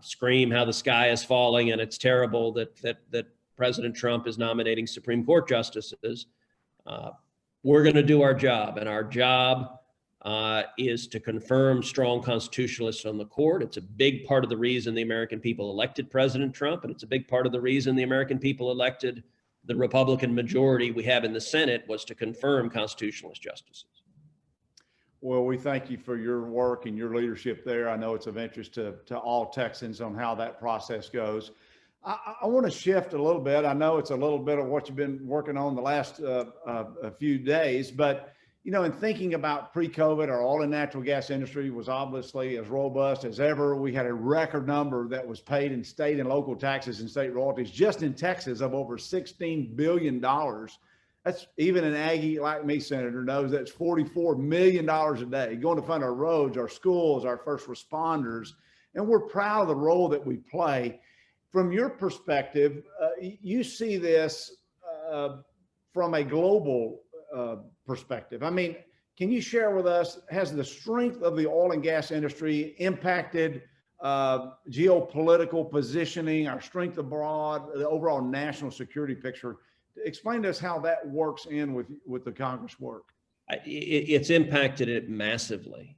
scream how the sky is falling and it's terrible that President Trump is nominating Supreme Court justices. We're going to do our job, and our job is to confirm strong constitutionalists on the court. It's a big part of the reason the American people elected President Trump, and it's a big part of the reason the American people elected the Republican majority we have in the Senate, was to confirm constitutionalist justices. Well, we thank you for your work and your leadership there. I know it's of interest to all Texans on how that process goes. I want to shift a little bit. I know it's a little bit of what you've been working on the last a few days, but you know, in thinking about pre-COVID, our oil and natural gas industry was obviously as robust as ever. We had a record number that was paid in state and local taxes and state royalties just in Texas of over $16 billion. That's, even an Aggie like me, Senator, knows that's $44 million a day going to fund our roads, our schools, our first responders. And we're proud of the role that we play. From your perspective, you see this from a global perspective. I mean, can you share with us, has the strength of the oil and gas industry impacted geopolitical positioning, our strength abroad, the overall national security picture? Explain to us how that works in with the Congress work. It's impacted it massively.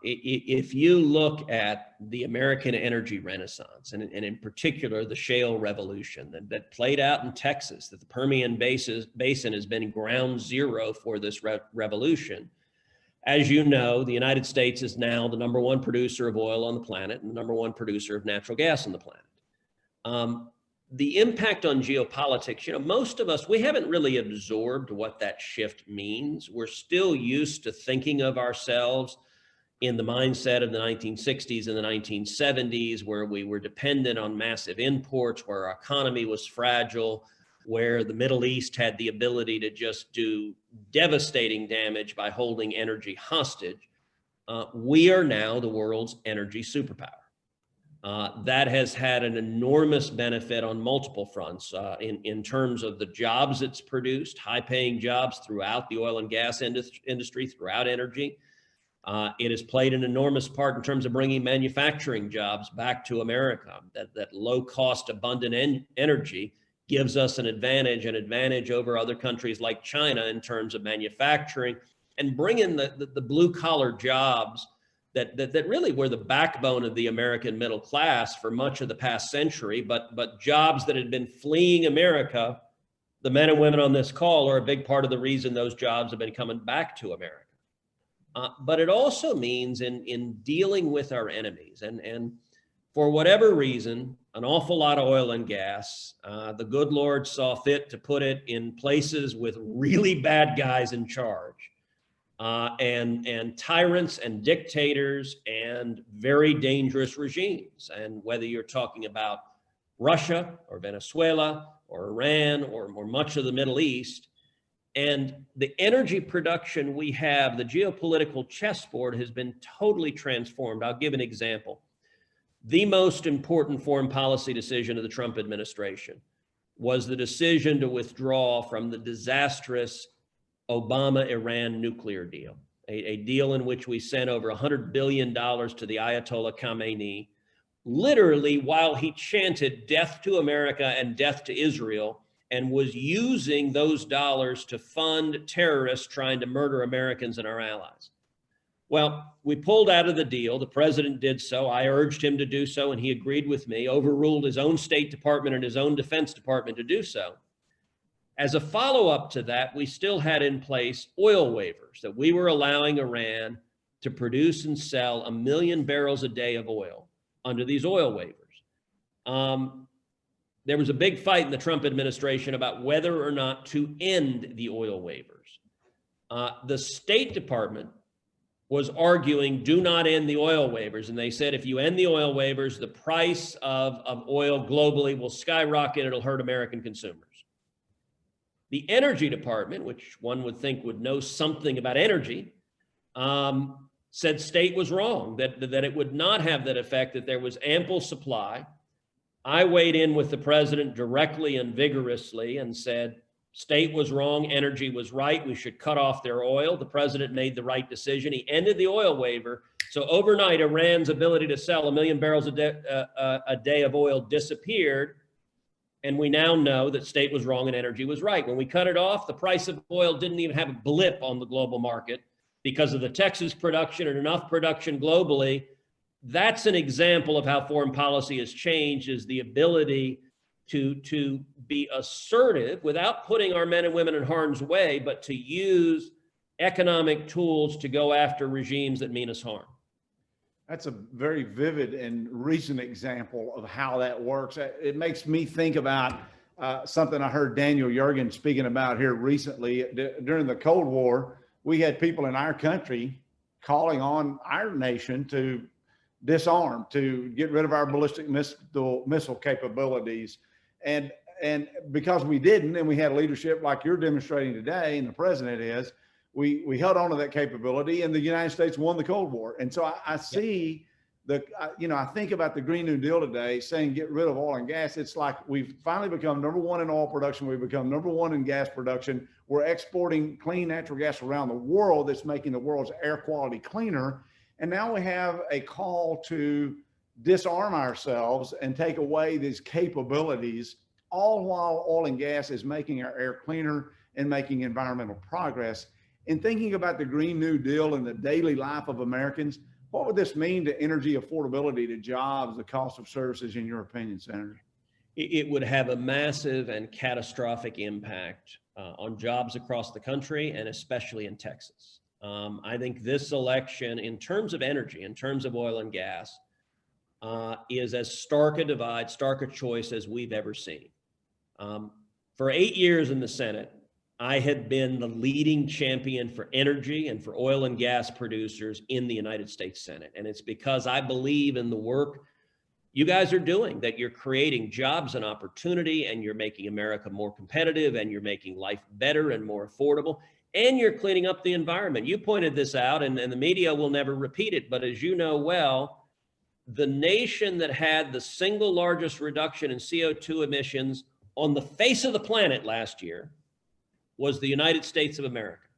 If you look at the American energy renaissance, and in particular the shale revolution that played out in Texas, that the Permian Basin has been ground zero for this revolution. As you know, the United States is now the #1 producer of oil on the planet and the #1 producer of natural gas on the planet. The impact on geopolitics, you know, most of us, we haven't really absorbed what that shift means. We're still used to thinking of ourselves in the mindset of the 1960s and the 1970s, where we were dependent on massive imports, where our economy was fragile, where the Middle East had the ability to just do devastating damage by holding energy hostage. We are now the world's energy superpower. That has had an enormous benefit on multiple fronts in terms of the jobs it's produced, high-paying jobs throughout the oil and gas industry, throughout energy. It has played an enormous part in terms of bringing manufacturing jobs back to America. That low-cost, abundant energy gives us an advantage over other countries like China in terms of manufacturing, and bringing the blue-collar jobs that really were the backbone of the American middle class for much of the past century, but jobs that had been fleeing America. The men and women on this call are a big part of the reason those jobs have been coming back to America. But it also means in dealing with our enemies, and for whatever reason, an awful lot of oil and gas, the good Lord saw fit to put it in places with really bad guys in charge. And tyrants and dictators and very dangerous regimes. And whether you're talking about Russia or Venezuela or Iran or much of the Middle East, and the energy production we have, the geopolitical chessboard has been totally transformed. I'll give an example. The most important foreign policy decision of the Trump administration was the decision to withdraw from the disastrous Obama-Iran nuclear deal, a deal in which we sent over $100 billion to the Ayatollah Khamenei, literally while he chanted death to America and death to Israel, and was using those dollars to fund terrorists trying to murder Americans and our allies. Well, we pulled out of the deal. The president did so. I urged him to do so, and he agreed with me, overruled his own State Department and his own Defense Department to do so. As a follow-up to that, we still had in place oil waivers that we were allowing Iran to produce and sell 1 million barrels a day of oil under these oil waivers. There was a big fight in the Trump administration about whether or not to end the oil waivers. The State Department was arguing, do not end the oil waivers. And they said, if you end the oil waivers, the price of oil globally will skyrocket. It'll hurt American consumers. The Energy Department, which one would think would know something about energy, said state was wrong, that it would not have that effect, that there was ample supply. I weighed in with the president directly and vigorously and said, state was wrong, energy was right, we should cut off their oil. The president made the right decision. He ended the oil waiver. So overnight, Iran's ability to sell 1 million barrels a day of oil disappeared. And we now know that state was wrong and energy was right. When we cut it off, the price of oil didn't even have a blip on the global market because of the Texas production and enough production globally. That's an example of how foreign policy has changed, is the ability to be assertive without putting our men and women in harm's way, but to use economic tools to go after regimes that mean us harm. That's a very vivid and recent example of how that works. It makes me think about something I heard Daniel Yergin speaking about here recently. During the Cold War, we had people in our country calling on our nation to disarm, to get rid of our ballistic missile capabilities. And because we didn't, and we had leadership like you're demonstrating today, and the president is, we held on to that capability, and the United States won the Cold War. And so I see I think about the Green New Deal today saying get rid of oil and gas. It's like we've finally become number one in oil production. We've become number one in gas production. We're exporting clean natural gas around the world that's making the world's air quality cleaner. And now we have a call to disarm ourselves and take away these capabilities, all while oil and gas is making our air cleaner and making environmental progress. In thinking about the Green New Deal and the daily life of Americans, what would this mean to energy affordability, to jobs, the cost of services, in your opinion, Senator? It would have a massive and catastrophic impact on jobs across the country, and especially in Texas. I think this election, in terms of energy, in terms of oil and gas, is as stark a divide, stark a choice as we've ever seen. For 8 years in the Senate, I had been the leading champion for energy and for oil and gas producers in the United States Senate. And it's because I believe in the work you guys are doing, that you're creating jobs and opportunity, and you're making America more competitive, and you're making life better and more affordable, and you're cleaning up the environment. You pointed this out, and the media will never repeat it, but as you know well, the nation that had the single largest reduction in CO2 emissions on the face of the planet last year was the United States of America.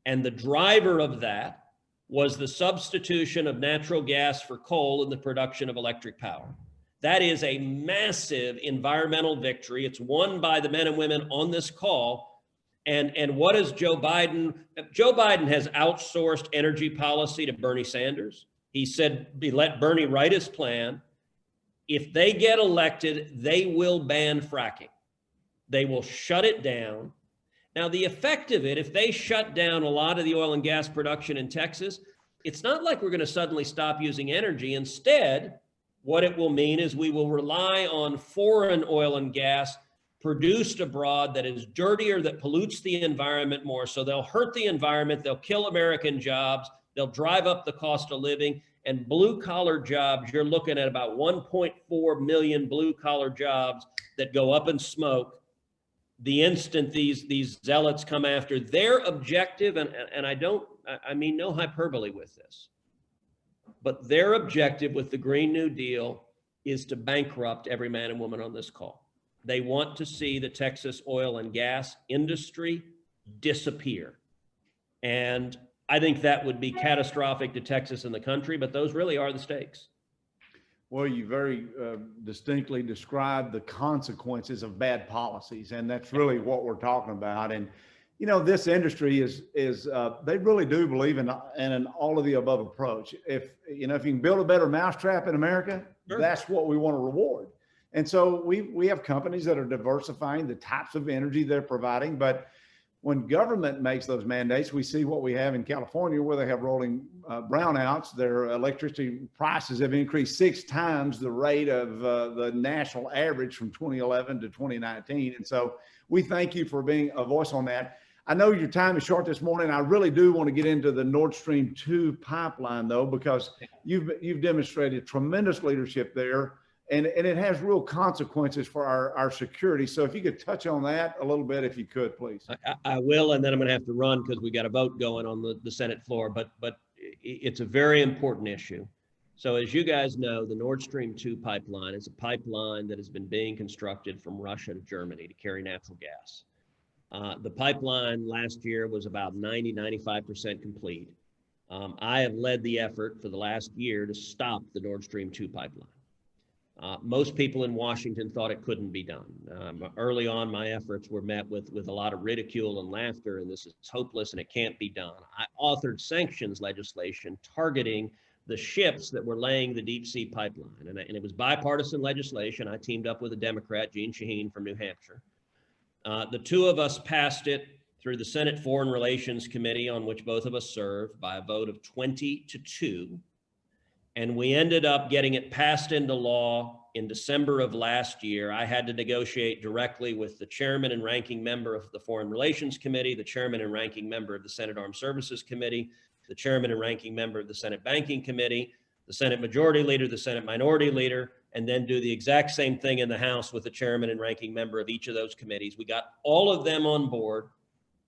And the driver of that was the substitution of natural gas for coal in the production of electric power. That is a massive environmental victory. It's won by the men and women on this call. And what is Joe Biden? Joe Biden has outsourced energy policy to Bernie Sanders. He said, let Bernie write his plan. If they get elected, they will ban fracking. They will shut it down. Now, the effect of it, if they shut down a lot of the oil and gas production in Texas, it's not like we're going to suddenly stop using energy. Instead, what it will mean is we will rely on foreign oil and gas produced abroad that is dirtier, that pollutes the environment more. So they'll hurt the environment, they'll kill American jobs, they'll drive up the cost of living. And blue-collar jobs, you're looking at about 1.4 million blue-collar jobs that go up in smoke the instant these zealots come after their objective. And I mean no hyperbole with this, but their objective with the Green New Deal is to bankrupt every man and woman on this call. They want to see the Texas oil and gas industry disappear. And I think that would be catastrophic to Texas and the country, but those really are the stakes. Well, you very distinctly described the consequences of bad policies, and that's really what we're talking about. And, you know, this industry is they really do believe in an all of the above approach. If you can build a better mousetrap in America, sure, that's what we want to reward. And so we have companies that are diversifying the types of energy they're providing, but when government makes those mandates, we see what we have in California, where they have rolling brownouts. Their electricity prices have increased 6 times the rate of the national average from 2011 to 2019. And so we thank you for being a voice on that. I know your time is short this morning. I really do want to get into the Nordstream 2 pipeline, though, because you've demonstrated tremendous leadership there. and it has real consequences for our security. So if you could touch on that a little bit, if you could, please. I will, and then I'm going to have to run because we got a vote going on the Senate floor, but it's a very important issue. So as you guys know, the Nord Stream 2 pipeline is a pipeline that has been being constructed from Russia to Germany to carry natural gas. The pipeline last year was about 95% complete. I have led the effort for the last year to stop the Nord Stream 2 pipeline. Most people in Washington thought it couldn't be done. Early on, my efforts were met with a lot of ridicule and laughter, and this is hopeless and it can't be done. I authored sanctions legislation targeting the ships that were laying the deep sea pipeline, and it was bipartisan legislation. I teamed up with a Democrat, Jeanne Shaheen from New Hampshire. The two of us passed it through the Senate Foreign Relations Committee, on which both of us served, by a vote of 20-2. And we ended up getting it passed into law in December of last year. I had to negotiate directly with the chairman and ranking member of the Foreign Relations Committee, the chairman and ranking member of the Senate Armed Services Committee, the chairman and ranking member of the Senate Banking Committee, the Senate Majority Leader, the Senate Minority Leader, and then do the exact same thing in the House with the chairman and ranking member of each of those committees. We got all of them on board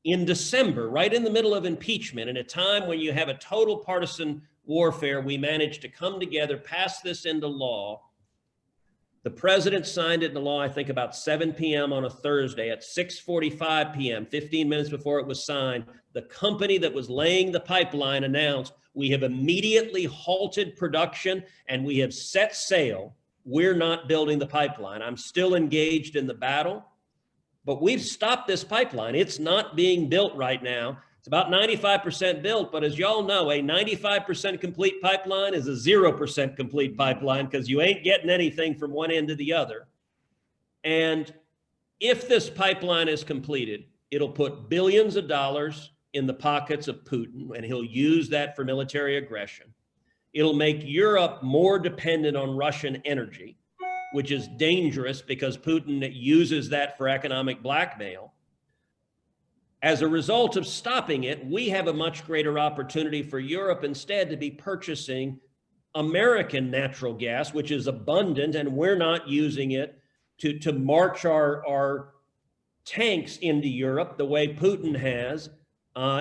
in December, right in the middle of impeachment, in a time when you have a total partisan warfare. We managed to come together, pass this into law. The president signed it into law, I think about 7 p.m. on a Thursday. At 6:45 p.m., 15 minutes before it was signed, the company that was laying the pipeline announced, we have immediately halted production and we have set sail. We're not building the pipeline. I'm still engaged in the battle, but we've stopped this pipeline. It's not being built right now. It's about 95% built, but as y'all know, a 95% complete pipeline is a 0% complete pipeline because you ain't getting anything from one end to the other. And if this pipeline is completed, it'll put billions of dollars in the pockets of Putin, and he'll use that for military aggression. It'll make Europe more dependent on Russian energy, which is dangerous because Putin uses that for economic blackmail. As a result of stopping it, we have a much greater opportunity for Europe instead to be purchasing American natural gas, which is abundant, and we're not using it to march our tanks into Europe the way Putin has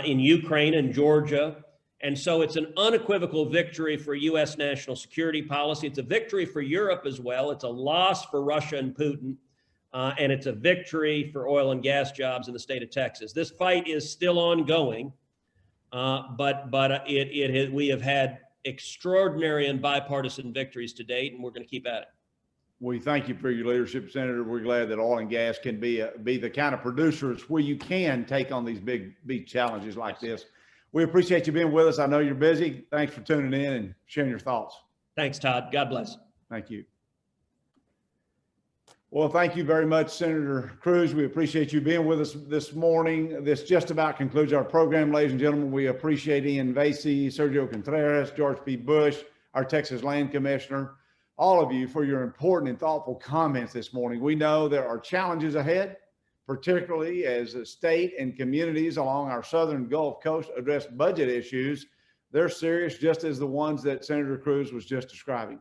in Ukraine and Georgia. And so it's an unequivocal victory for U.S. national security policy. It's a victory for Europe as well. It's a loss for Russia and Putin. And it's a victory for oil and gas jobs in the state of Texas. This fight is still ongoing, but we have had extraordinary and bipartisan victories to date, and we're going to keep at it. We thank you for your leadership, Senator. We're glad that oil and gas can be the kind of producers where you can take on these big challenges like this. We appreciate you being with us. I know you're busy. Thanks for tuning in and sharing your thoughts. Thanks, Todd. God bless. Thank you. Well, thank you very much, Senator Cruz. We appreciate you being with us this morning. This just about concludes our program, ladies and gentlemen. We appreciate Iain, Vasey, Sergio Contreras, George P. Bush, our Texas Land Commissioner, all of you for your important and thoughtful comments this morning. We know there are challenges ahead, particularly as the state and communities along our southern Gulf Coast address budget issues. They're serious, just as the ones that Senator Cruz was just describing.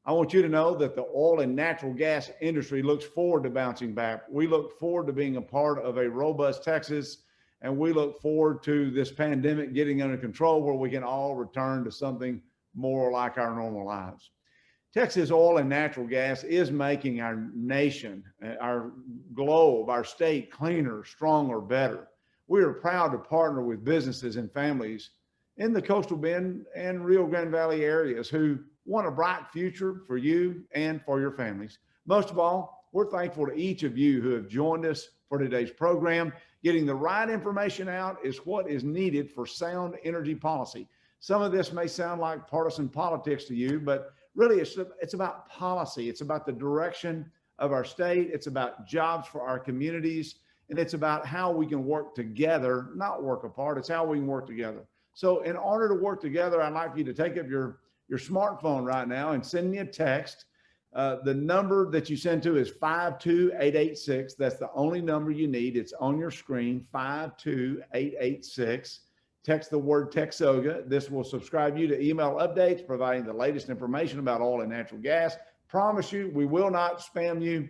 I want you to know that the oil and natural gas industry looks forward to bouncing back. We look forward to being a part of a robust Texas, and we look forward to this pandemic getting under control where we can all return to something more like our normal lives. Texas oil and natural gas is making our nation, our globe, our state cleaner, stronger, better. We are proud to partner with businesses and families in the Coastal Bend and Rio Grande Valley areas who want a bright future for you and for your families. Most of all, we're thankful to each of you who have joined us for today's program. Getting the right information out is what is needed for sound energy policy. Some of this may sound like partisan politics to you, but really it's about policy. It's about the direction of our state. It's about jobs for our communities. And it's about how we can work together, not work apart. It's how we can work together. So in order to work together, I'd like for you to take up your smartphone right now and send me a text. The number that you send to is 52886. That's the only number you need. It's on your screen, 52886. Text the word TXOGA. This will subscribe you to email updates providing the latest information about oil and natural gas, Promise you, we will not spam you.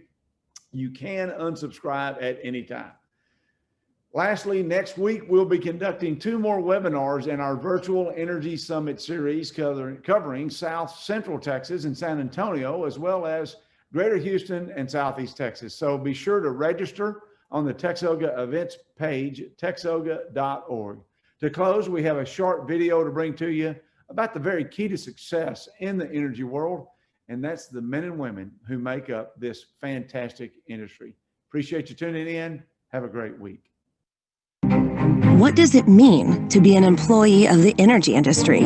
You can unsubscribe at any time. Lastly, next week, we'll be conducting 2 more webinars in our virtual energy summit series covering South Central Texas and San Antonio, as well as Greater Houston and Southeast Texas. So be sure to register on the TXOGA events page, TXOGA.org. To close, we have a short video to bring to you about the very key to success in the energy world, and that's the men and women who make up this fantastic industry. Appreciate you tuning in. Have a great week. What does it mean to be an employee of the energy industry?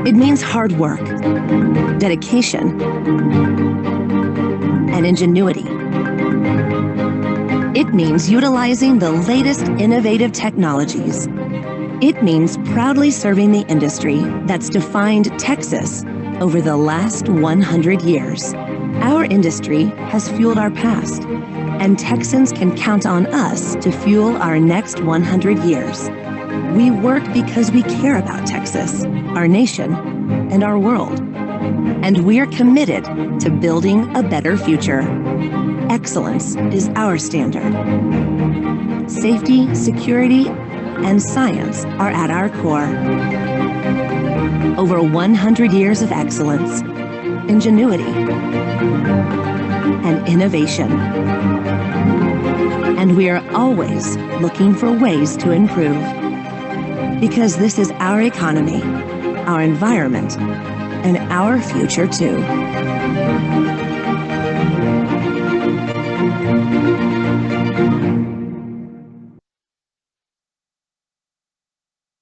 It means hard work, dedication, and ingenuity. It means utilizing the latest innovative technologies. It means proudly serving the industry that's defined Texas over the last 100 years. Our industry has fueled our past, and Texans can count on us to fuel our next 100 years. We work because we care about Texas, our nation, and our world. And we're committed to building a better future. Excellence is our standard. Safety, security, and science are at our core. Over 100 years of excellence, ingenuity, and innovation. And we are always looking for ways to improve. Because this is our economy, our environment, and our future too.